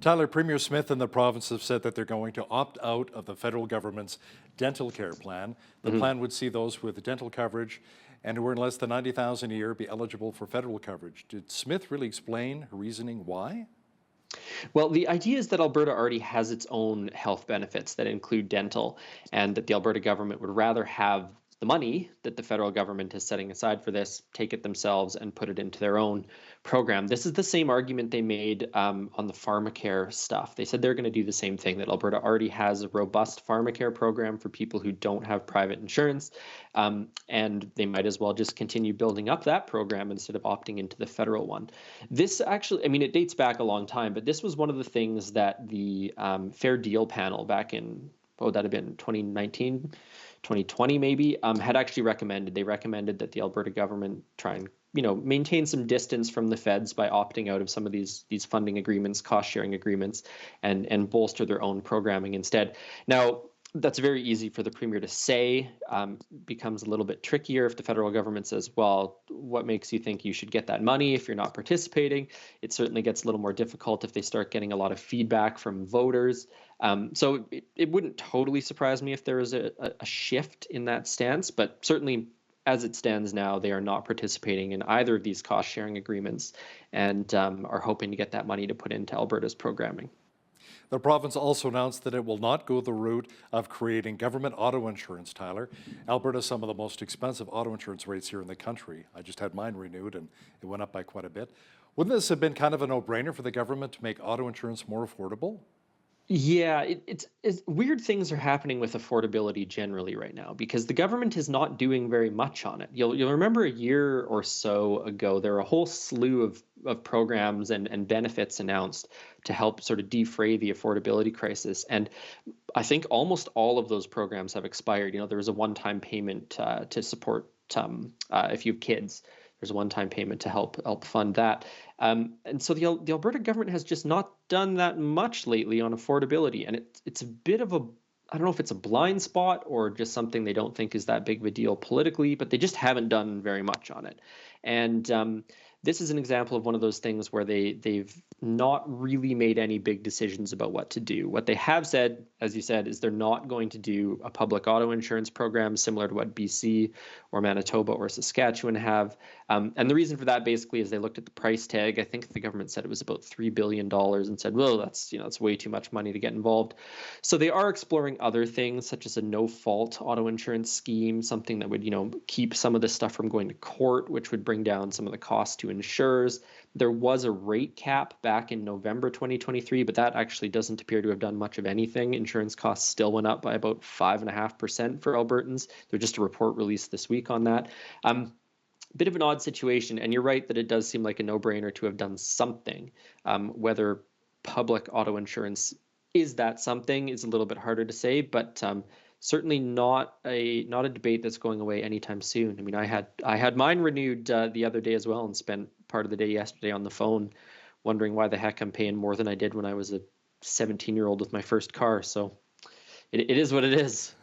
Tyler, Premier Smith and the province have said that they're going to opt out of the federal government's dental care plan. The plan would see those with dental coverage and who earn less than $90,000 a year be eligible for federal coverage. Did Smith really explain her reasoning why? Well, the idea is that Alberta already has its own health benefits that include dental, and that the Alberta government would rather have the money that the federal government is setting aside for this, take it themselves and put it into their own program. This is the same argument they made on the pharmacare stuff. They said they're going to do the same thing, that Alberta already has a robust pharmacare program for people who don't have private insurance, and they might as well just continue building up that program instead of opting into the federal one. This actually, it dates back a long time, but this was one of the things that the Fair Deal panel back in, what would that have been, 2019? 2020 maybe, had actually recommended. They recommended that the Alberta government try and maintain some distance from the feds by opting out of some of these funding agreements, cost sharing agreements, and bolster their own programming instead. Now, that's very easy for the Premier to say. Becomes a little bit trickier if the federal government says, well, what makes you think you should get that money if you're not participating? It certainly gets a little more difficult if they start getting a lot of feedback from voters. So it wouldn't totally surprise me if there was a shift in that stance, but certainly as it stands now, they are not participating in either of these cost-sharing agreements and are hoping to get that money to put into Alberta's programming. The province also announced that it will not go the route of creating government auto insurance, Tyler. Alberta has some of the most expensive auto insurance rates here in the country. I just had mine renewed and it went up by quite a bit. Wouldn't this have been kind of a no-brainer for the government to make auto insurance more affordable? Yeah, it's weird things are happening with affordability generally right now because the government is not doing very much on it. You'll remember a year or so ago there were a whole slew of programs and benefits announced to help sort of defray the affordability crisis. And I think almost all of those programs have expired. There was a one-time payment to support if you have kids. There's a one-time payment to help fund that. And so the Alberta government has just not done that much lately on affordability. And it's a bit of I don't know if it's a blind spot or just something they don't think is that big of a deal politically, but they just haven't done very much on it. And this is an example of one of those things where they've not really made any big decisions about what to do. What they have said, as you said, is they're not going to do a public auto insurance program similar to what BC or Manitoba or Saskatchewan have. And the reason for that basically is they looked at the price tag. I think the government said it was about $3 billion and said, well, that's way too much money to get involved. So they are exploring other things such as a no-fault auto insurance scheme, something that would, keep some of this stuff from going to court, which would bring down some of the costs to insurers. There was a rate cap back in November 2023, but that actually doesn't appear to have done much of anything. Insurance costs still went up by about 5.5% for Albertans. There's just a report released this week on that. Bit of an odd situation, and you're right that it does seem like a no-brainer to have done something. Whether public auto insurance is that something is a little bit harder to say, but certainly not a debate that's going away anytime soon. I mean, I had mine renewed the other day as well, and spent part of the day yesterday on the phone, wondering why the heck I'm paying more than I did when I was a 17-year-old with my first car. So it is what it is.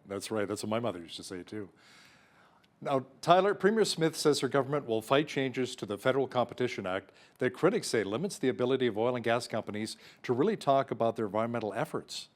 That's right. That's what my mother used to say too. Now, Tyler, Premier Smith says her government will fight changes to the Federal Competition Act that critics say limits the ability of oil and gas companies to really talk about their environmental efforts.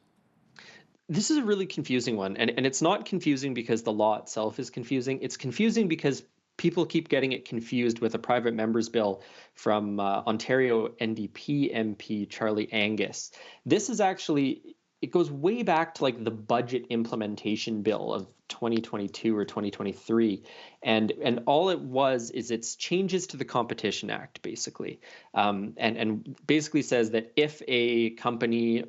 This is a really confusing one. And it's not confusing because the law itself is confusing. It's confusing because people keep getting it confused with a private member's bill from Ontario NDP MP Charlie Angus. This is actually, it goes way back to like the budget implementation bill of 2022 or 2023. And all it was is it's changes to the Competition Act, basically. And basically says that if a company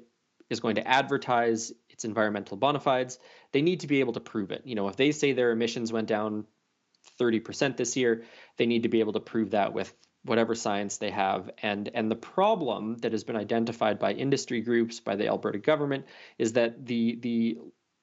is going to advertise its environmental bona fides, they need to be able to prove it. If they say their emissions went down 30% this year, they need to be able to prove that with whatever science they have. And the problem that has been identified by industry groups, by the Alberta government, is that the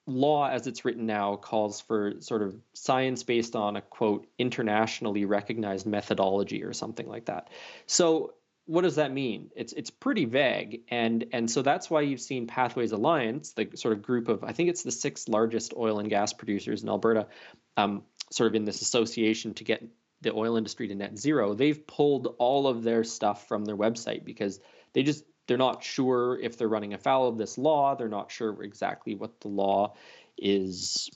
law as it's written now calls for sort of science based on a, quote, internationally recognized methodology or something like that. So what does that mean? It's pretty vague. And so that's why you've seen Pathways Alliance, the sort of group of, I think it's the 6th largest oil and gas producers in Alberta, sort of in this association to get the oil industry to net zero. They've pulled all of their stuff from their website because they're not sure if they're running afoul of this law. They're not sure exactly what the law is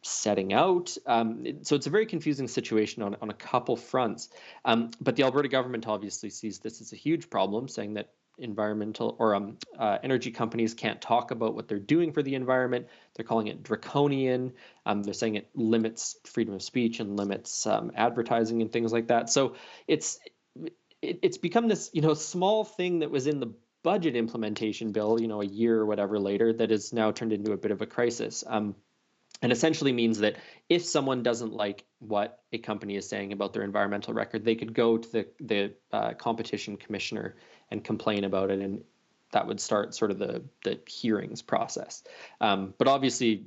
setting out. So it's a very confusing situation on a couple fronts. But the Alberta government obviously sees this as a huge problem, saying that environmental or energy companies can't talk about what they're doing for the environment. They're calling it draconian. They're saying it limits freedom of speech and limits advertising and things like that. So it's become this small thing that was in the budget implementation bill a year or whatever later that is now turned into a bit of a crisis. And essentially means that if someone doesn't like what a company is saying about their environmental record, they could go to the competition commissioner and complain about it, and that would start sort of the hearings process. But obviously,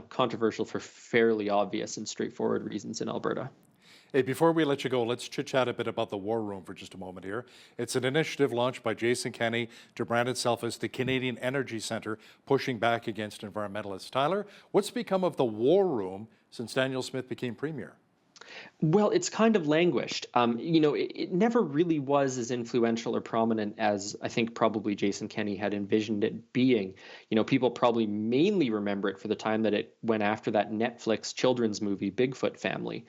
controversial for fairly obvious and straightforward reasons in Alberta. Hey, before we let you go, let's chit-chat a bit about the War Room for just a moment here. It's an initiative launched by Jason Kenney to brand itself as the Canadian Energy Centre, pushing back against environmentalists. Tyler, what's become of the War Room since Daniel Smith became Premier? Well, it's kind of languished. It never really was as influential or prominent as I think probably Jason Kenney had envisioned it being. People probably mainly remember it for the time that it went after that Netflix children's movie, Bigfoot Family,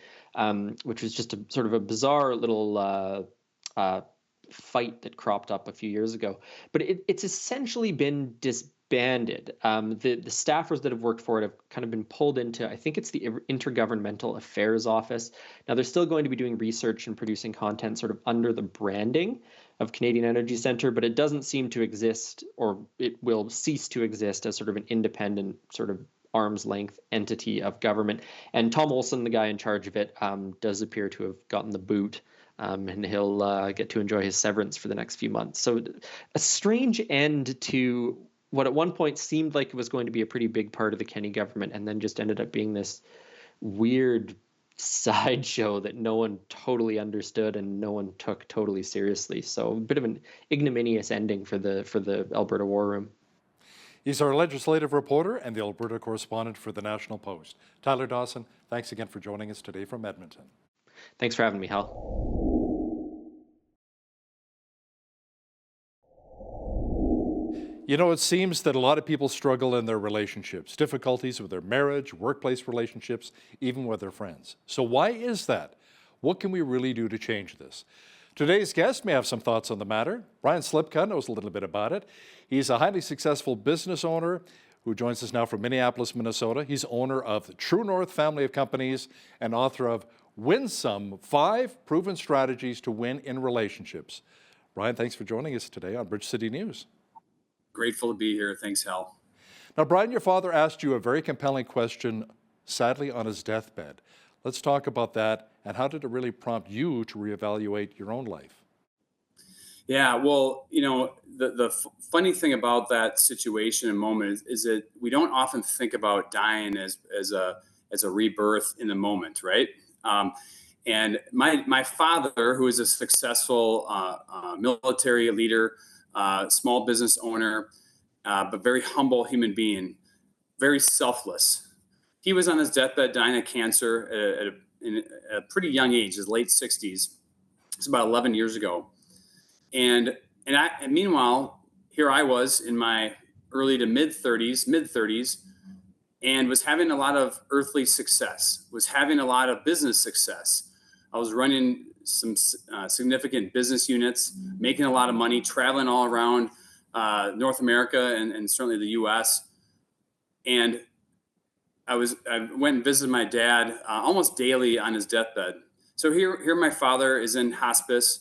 which was just a sort of a bizarre little fight that cropped up a few years ago. But it's essentially been disbanded expanded. The staffers that have worked for it have kind of been pulled into, I think it's the Intergovernmental Affairs Office. Now, they're still going to be doing research and producing content sort of under the branding of Canadian Energy Centre, but it doesn't seem to exist, or it will cease to exist as sort of an independent sort of arm's length entity of government. And Tom Olson, the guy in charge of it, does appear to have gotten the boot. And he'll get to enjoy his severance for the next few months. So a strange end to what at one point seemed like it was going to be a pretty big part of the Kenney government, and then just ended up being this weird sideshow that no one totally understood and no one took totally seriously. So a bit of an ignominious ending for the Alberta War Room. He's our legislative reporter and the Alberta correspondent for the National Post. Tyler Dawson, thanks again for joining us today from Edmonton. Thanks for having me, Hal. You know, it seems that a lot of people struggle in their relationships, difficulties with their marriage, workplace relationships, even with their friends. So why is that? What can we really do to change this? Today's guest may have some thoughts on the matter. Brian Slipka knows a little bit about it. He's a highly successful business owner who joins us now from Minneapolis, Minnesota. He's owner of the True North family of companies and author of Win Some, 5 Proven Strategies to Win in Relationships. Brian, thanks for joining us today on Bridge City News. Grateful to be here. Thanks, Hal. Now, Brian, your father asked you a very compelling question, sadly on his deathbed. Let's talk about that, and how did it really prompt you to reevaluate your own life? Yeah, well, you know, the funny thing about that situation and moment is that we don't often think about dying as a rebirth in the moment, right? And my father, who is a successful military leader, small business owner, but very humble human being, very selfless. He was on his deathbed dying of cancer in a pretty young age, his late 60s. It's about 11 years ago. And meanwhile, here I was in my early to mid 30s, and was having a lot of earthly success, was having a lot of business success. I was running some significant business units, making a lot of money, traveling all around North America and certainly the US. And I went and visited my dad almost daily on his deathbed. So here my father is in hospice.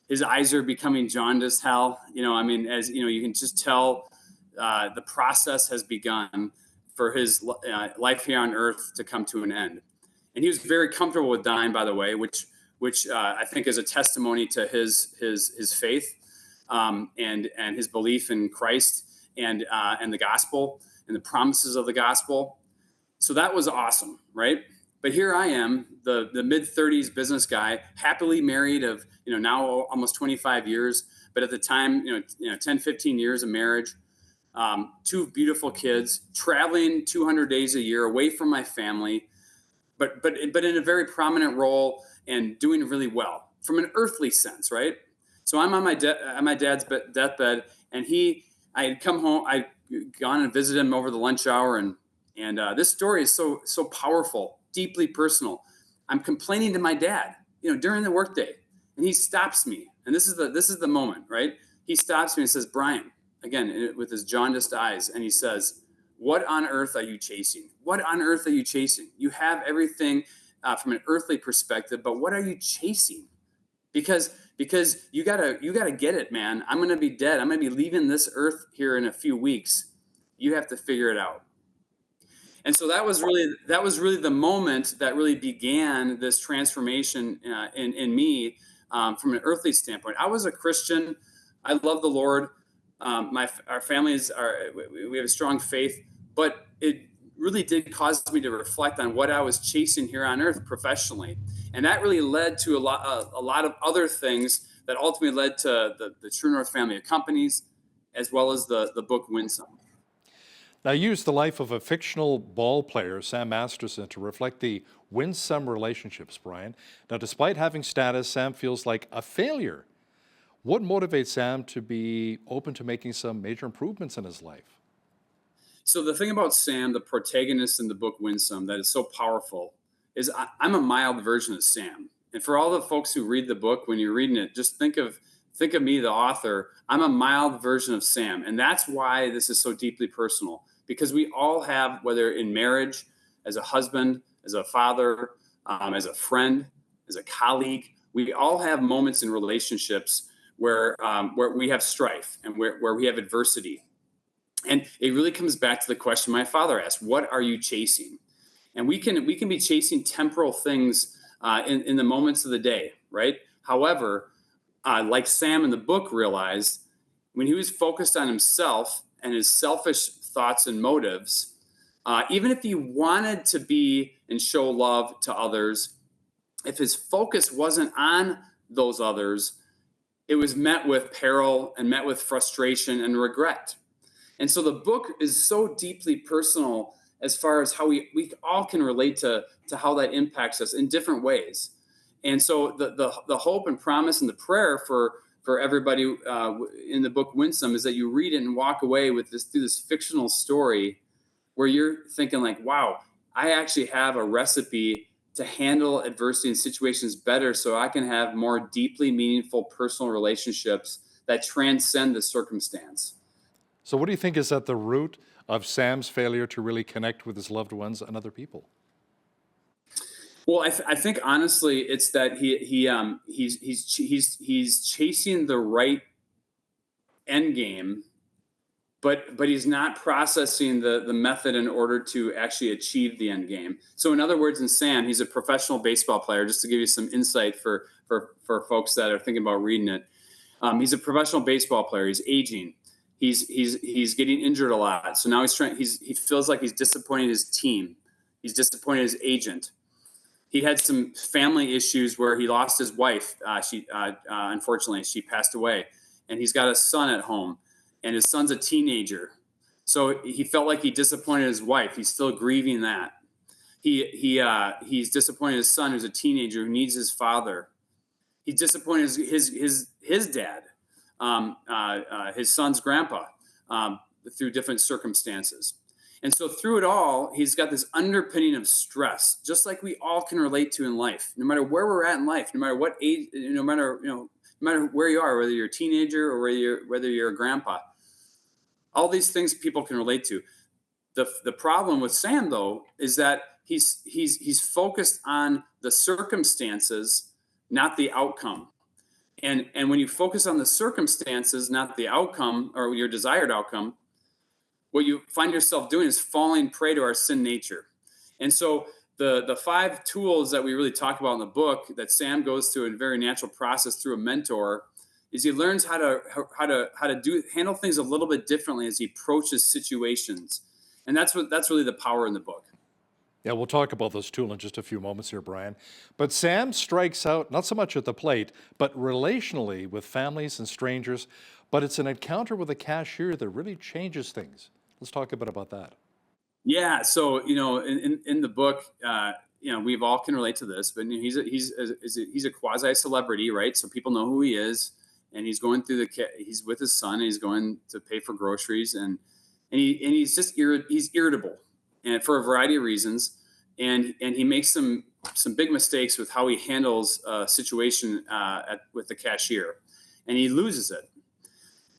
His eyes are becoming jaundiced, Hal. You know, I mean, as you know, you can just tell the process has begun for his life here on earth to come to an end. And he was very comfortable with dying, by the way, which I think is a testimony to his faith and his belief in Christ and the gospel and the promises of the gospel. So that was awesome, right? But here I am, the mid-30s business guy, happily married of, you know, now almost 25 years, but at the time, 10, 15 years of marriage, 2 beautiful kids, traveling 200 days a year away from my family, but in a very prominent role and doing really well from an earthly sense, right? So I'm on my dad's deathbed, and I had come home, I'd gone and visited him over the lunch hour, and this story is so powerful, deeply personal. I'm complaining to my dad, during the workday, and he stops me. And this is the moment, right? He stops me and says, "Brian," again, with his jaundiced eyes, and he says, "What on earth are you chasing? What on earth are you chasing? You have everything from an earthly perspective, but what are you chasing? Because you gotta get it, man. I'm gonna be dead. I'm gonna be leaving this earth here in a few weeks. You have to figure it out." And so that was really the moment that really began this transformation in me from an earthly standpoint. I was a Christian. I love the Lord. Our families we have a strong faith, but it really did cause me to reflect on what I was chasing here on earth professionally. And that really led to a lot of other things that ultimately led to the True North family of companies, as well as the book Win Some. Now, you used the life of a fictional ball player, Sam Masterson, to reflect the Win Some relationships, Brian. Now, despite having status, Sam feels like a failure. What motivates Sam to be open to making some major improvements in his life? So the thing about Sam, the protagonist in the book Win Some, that is so powerful, is I'm a mild version of Sam. And for all the folks who read the book, when you're reading it, just think of think of me, the author, I'm a mild version of Sam. And that's why this is so deeply personal, because we all have, whether in marriage, as a husband, as a father, as a friend, as a colleague, we all have moments in relationships where we have strife and where we have adversity. And it really comes back to the question my father asked, what are you chasing? And we can be chasing temporal things in the moments of the day, right? However, like Sam in the book realized, when he was focused on himself and his selfish thoughts and motives, even if he wanted to be and show love to others, if his focus wasn't on those others, it was met with peril and met with frustration and regret. And so the book is so deeply personal as far as how we all can relate to how that impacts us in different ways. And so the hope and promise and the prayer for everybody in the book Winsome is that you read it and walk away with through this fictional story where you're thinking like, wow, I actually have a recipe to handle adversity and situations better so I can have more deeply meaningful personal relationships that transcend the circumstance. So what do you think is at the root of Sam's failure to really connect with his loved ones and other people? Well, I think honestly, it's that he's chasing the right end game, but he's not processing the method in order to actually achieve the end game. So in other words, in Sam, he's a professional baseball player. Just to give you some insight for folks that are thinking about reading it, he's a professional baseball player. He's aging. He's getting injured a lot. So now he feels like he's disappointing his team. He's disappointed his agent. He had some family issues where he lost his wife. Unfortunately, she passed away, and he's got a son at home, and his son's a teenager. So he felt like he disappointed his wife. He's still grieving that. He's disappointed his son, who's a teenager, who needs his father. He's disappointed his dad, his son's grandpa, through different circumstances. And so through it all, he's got this underpinning of stress, just like we all can relate to in life, no matter where we're at in life, no matter what age, no matter where you are, whether you're a teenager or whether you're a grandpa. All these things people can relate to. The problem with Sam, though, is that he's focused on the circumstances, not the outcome. And when you focus on the circumstances, not the outcome or your desired outcome, what you find yourself doing is falling prey to our sin nature. And so the 5 tools that we really talk about in the book that Sam goes through in a very natural process through a mentor is he learns how to handle things a little bit differently as he approaches situations. And that's really the power in the book. Yeah, we'll talk about those tools in just a few moments here, Brian. But Sam strikes out not so much at the plate, but relationally with families and strangers. But it's an encounter with a cashier that really changes things. Let's talk a bit about that. Yeah, so in the book, we've all can relate to this, but he's a quasi celebrity, right? So people know who he is, and he's going through he's with his son, and he's going to pay for groceries, and he's just he's irritable, and for a variety of reasons, and he makes some big mistakes with how he handles a situation with the cashier, and he loses it.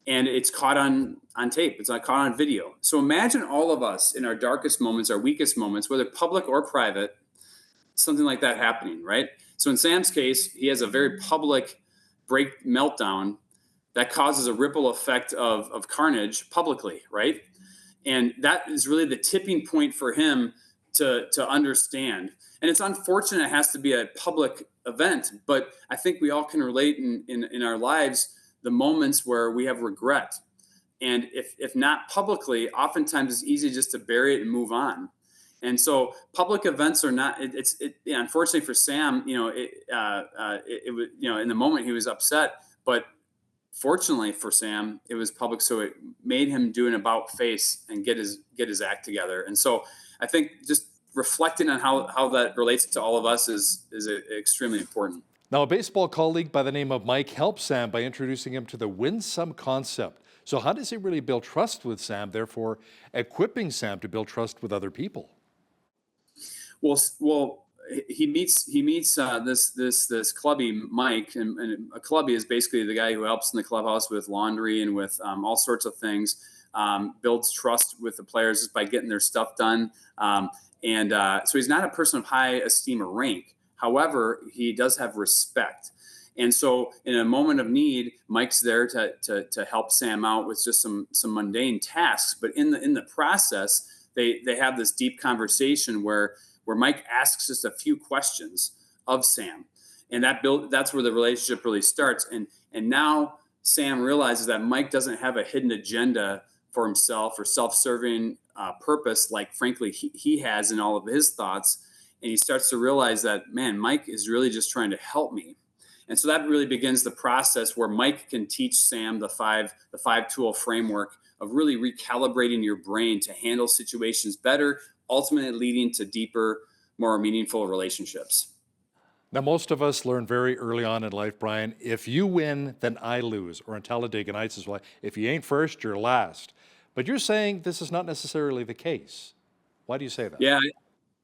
And it's caught on tape. It's not caught on video. So imagine all of us in our darkest moments, our weakest moments, whether public or private, something like that happening, right? So in Sam's case, he has a very public meltdown that causes a ripple effect of carnage publicly, right? And that is really the tipping point for him to understand. And it's unfortunate it has to be a public event, but I think we all can relate in our lives the moments where we have regret. And if not publicly, oftentimes it's easy just to bury it and move on. And so public events are not, unfortunately for Sam, it was, in the moment he was upset, but fortunately for Sam, it was public. So it made him do an about face and get his act together. And so I think just reflecting on how that relates to all of us is extremely important. Now, a baseball colleague by the name of Mike helps Sam by introducing him to the Winsome concept. So how does he really build trust with Sam, therefore equipping Sam to build trust with other people? Well, he meets this clubby Mike, and a clubby is basically the guy who helps in the clubhouse with laundry and with all sorts of things. Builds trust with the players just by getting their stuff done. So he's not a person of high esteem or rank. However, he does have respect. And so in a moment of need, Mike's there to help Sam out with just some mundane tasks. But in the process, they have this deep conversation where Mike asks just a few questions of Sam. And that's where the relationship really starts. And now Sam realizes that Mike doesn't have a hidden agenda for himself or self-serving purpose like, frankly, he has in all of his thoughts. And he starts to realize that, man, Mike is really just trying to help me. And so that really begins the process where Mike can teach Sam the five tool framework of really recalibrating your brain to handle situations better, ultimately leading to deeper, more meaningful relationships. Now, most of us learn very early on in life, Brian, if you win, then I lose. Or in Talladega Nights as well, if you ain't first, you're last. But you're saying this is not necessarily the case. Why do you say that?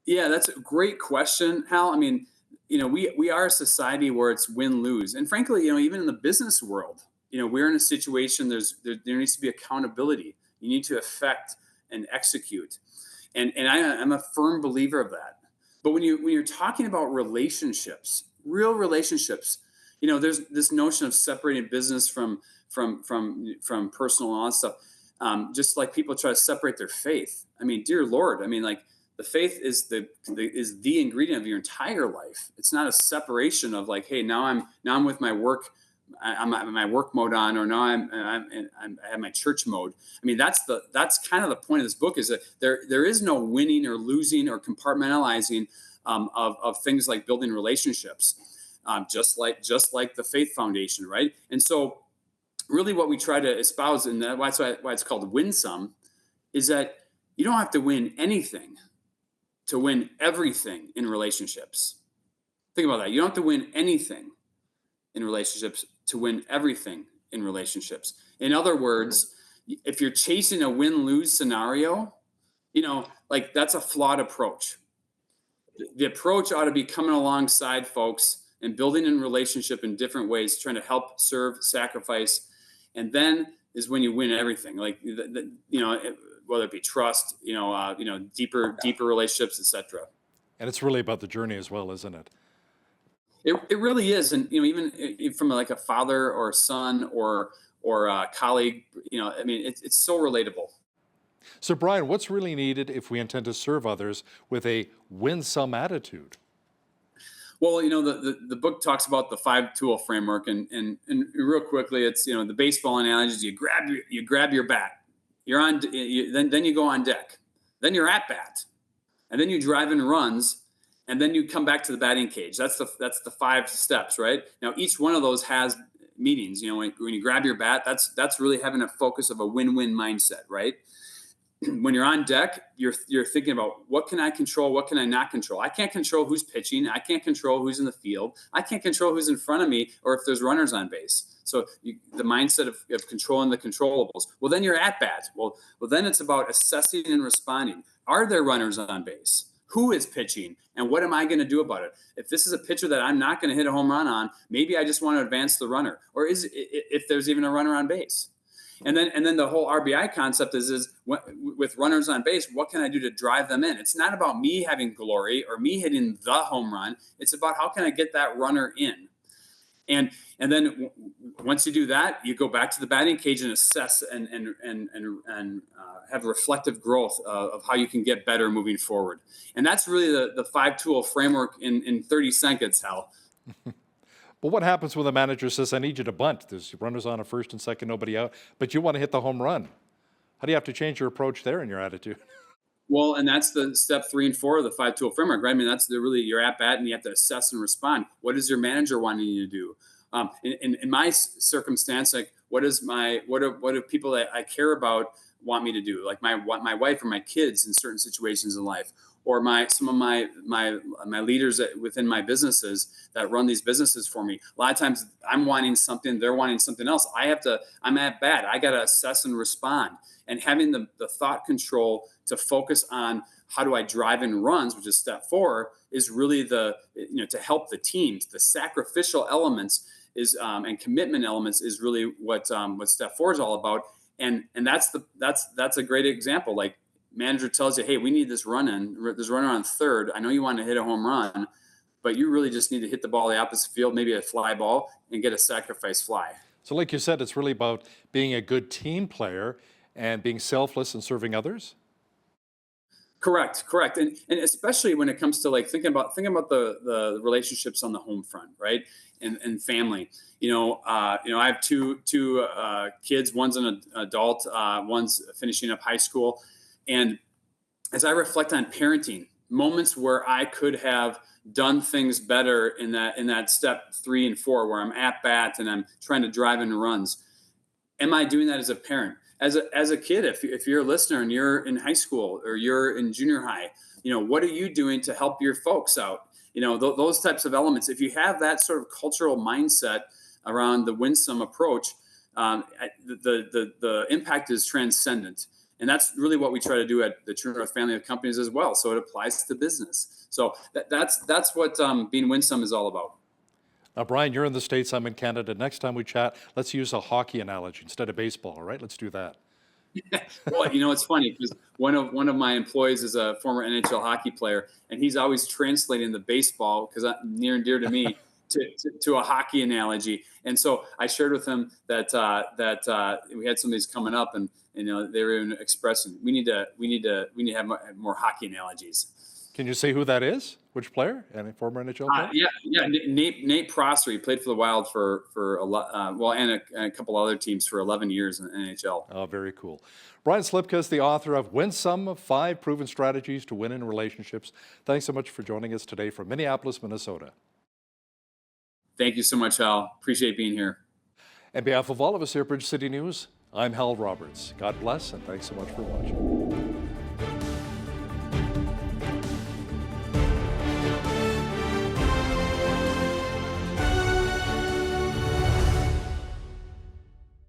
Yeah, that's a great question, Hal. I mean, we are a society where it's win-lose. And frankly, even in the business world, we're in a situation, there needs to be accountability. You need to affect and execute. And I'm a firm believer of that. But when you're talking about relationships, real relationships, there's this notion of separating business from personal and all that stuff. Just like people try to separate their faith. I mean, dear Lord, like the faith is the ingredient of your entire life. It's not a separation of like, hey, now I'm with my work. I'm at my work mode on, or now I have my church mode. I mean, that's kind of the point of this book, is that there is no winning or losing or compartmentalizing of things like building relationships, just like the faith foundation, right? And so, really, what we try to espouse, and that's why it's called Win Some, is that you don't have to win anything to win everything in relationships. Think about that. You don't have to win anything in relationships to win everything in relationships. In other words, if you're chasing a win-lose scenario, like that's a flawed approach. The approach ought to be coming alongside folks and building in relationship in different ways, trying to help, serve, sacrifice. And then is when you win everything. Like, whether it be trust, deeper relationships, etc. And it's really about the journey as well, isn't it? It really is. And, even from like a father or a son or a colleague, it's so relatable. So, Brian, what's really needed if we intend to serve others with a win-some attitude? Well, the book talks about the 5-tool framework, and real quickly, it's the baseball analogy is you grab your bat, you're on, then you go on deck, then you're at bat, and then you drive in runs, and then you come back to the batting cage. That's the 5 steps, right? Now, each one of those has meanings. When you grab your bat, that's really having a focus of a win-win mindset, right? When you're on deck, you're thinking about what can I control, what can I not control. I can't control who's pitching. I can't control who's in the field. I can't control who's in front of me or if there's runners on base. So the mindset of controlling the controllables. Well, then you're at bat. Well, then it's about assessing and responding. Are there runners on base? Who is pitching? And what am I going to do about it? If this is a pitcher that I'm not going to hit a home run on, maybe I just want to advance the runner. Or if there's even a runner on base. And then the whole RBI concept is with runners on base, what can I do to drive them in? It's not about me having glory or me hitting the home run. It's about how can I get that runner in? And then once you do that, you go back to the batting cage and assess and have reflective growth of how you can get better moving forward. And that's really the 5-tool framework in 30 seconds, Hal. But what happens when the manager says, I need you to bunt? There's runners on a first and second, nobody out, but you want to hit the home run. How do you have to change your approach there and your attitude? Well, and that's the step 3 and 4 of the 5-tool framework, right? I mean, that's really your at bat, and you have to assess and respond. What is your manager wanting you to do? In my circumstance, like what do people that I care about want me to do? Like my wife or my kids in certain situations in life, or some of my leaders within my businesses that run these businesses for me. A lot of times I'm wanting something, they're wanting something else. I'm at bat. I got to assess and respond. And having the thought control to focus on how do I drive in runs, which is step 4, is really to help the teams. The sacrificial elements is and commitment elements is really what step 4 is all about. And that's a great example. Like, manager tells you, hey, we need this there's runner on third. I know you want to hit a home run, but you really just need to hit the ball the opposite field, maybe a fly ball, and get a sacrifice fly. So like you said, it's really about being a good team player and being selfless and serving others? Correct. And especially when it comes to like thinking about the relationships on the home front, right? And family. I have two kids. One's an adult. One's finishing up high school. And as I reflect on parenting, moments where I could have done things better in that step 3 and 4, where I'm at bat and I'm trying to drive in runs. Am I doing that as a parent? As a kid, if you're a listener and you're in high school or you're in junior high, what are you doing to help your folks out? Those types of elements. If you have that sort of cultural mindset around the winsome approach, the impact is transcendent. And that's really what we try to do at the True North family of companies as well. So it applies to business. So that's what being winsome is all about. Now, Brian, you're in the States, I'm in Canada. Next time we chat, let's use a hockey analogy instead of baseball, all right? Let's do that. Well, it's funny because one of my employees is a former NHL hockey player, and he's always translating the baseball, because near and dear to me, to a hockey analogy. And so I shared with him that we had some of these coming up, and they were even expressing we need to have more hockey analogies. Can you say who that is? Which player? Any former NHL player? Yeah. Nate Prosser. He played for the Wild for a lot, and a couple other teams for 11 years in the NHL. Oh, very cool. Brian Slipka is the author of Winsome: 5 Proven Strategies to Win in Relationships. Thanks so much for joining us today from Minneapolis, Minnesota. Thank you so much, Hal. Appreciate being here. On behalf of all of us here at Bridge City News, I'm Hal Roberts. God bless, and thanks so much for watching.